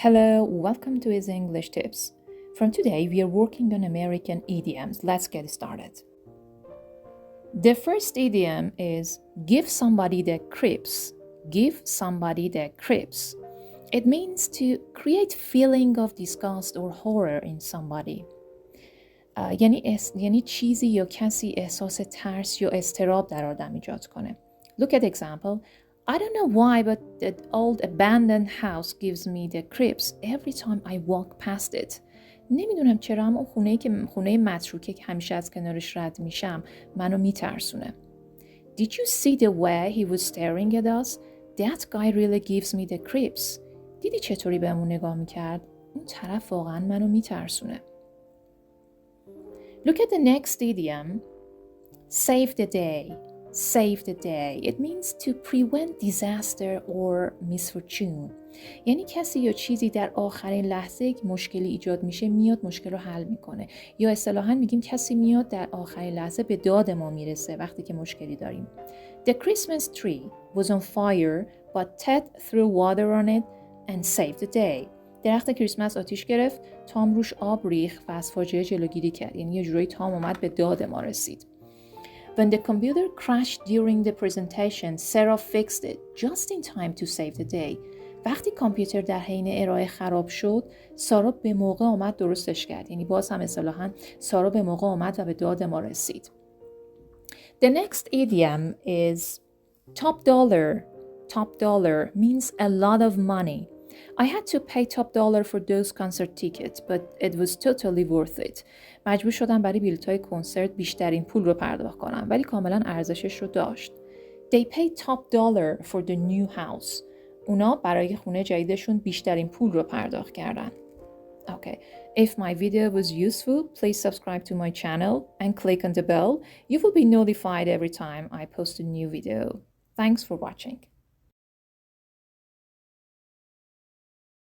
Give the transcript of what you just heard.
Hello, welcome to Easy English Tips. From today, we are working on American idioms. Let's get started. The first idiom is give somebody the creeps. Give somebody the creeps. It means to create feeling of disgust or horror in somebody. یعنی چیزی یا کسی احساس ترس یا اضطراب در آدم ایجاد کنه. Look at example. I don't know why, but the old abandoned house gives me the creeps every time I walk past it. نمیدونم چرا اما خونه متروکه که همیشه از کنارش رد میشم منو میترسونه. Did you see the way he was staring at us? That guy really gives me the creeps. دیدی چطوری بهمون نگاه میکرد؟ اون طرف واقعا منو میترسونه. Look at the next idiom. Save the day. Save the day. It means to prevent disaster or misfortune. یعنی کسی یا چیزی در آخرین لحظه که مشکلی ایجاد میشه میاد مشکل رو حل میکنه. یا اصطلاحاً میگیم کسی میاد در آخرین لحظه به داد ما میرسه وقتی که مشکلی داریم. The Christmas tree was on fire but Ted threw water on it and saved the day. درخت کریسمس آتیش گرفت، تام روش آب ریخت و از فاجعه جلوگیری کرد. یعنی یه جورایی تام اومد به داد ما رسید. When the computer crashed during the presentation, Sarah fixed it just in time to save the day. وقتی کامپیوتر در حین ارائه خراب شد، سارا به موقع آمد درستش کرد. یعنی باز هم اصطلاحاً سارا به موقع آمد و به داد ما رسید. The next idiom is top dollar. Top dollar means a lot of money. I had to pay top dollar for those concert tickets, but it was totally worth it. مجبور شدم برای بلیط‌های کنسرت بیشترین پول رو پرداخت کنم، ولی کاملا ارزشش رو داشت. They paid top dollar for the new house. اونا برای خونه جدیدشون بیشترین پول رو پرداخت کردن. Okay, if my video was useful, please subscribe to my channel and click on the bell. You will be notified every time I post a new video. Thanks for watching.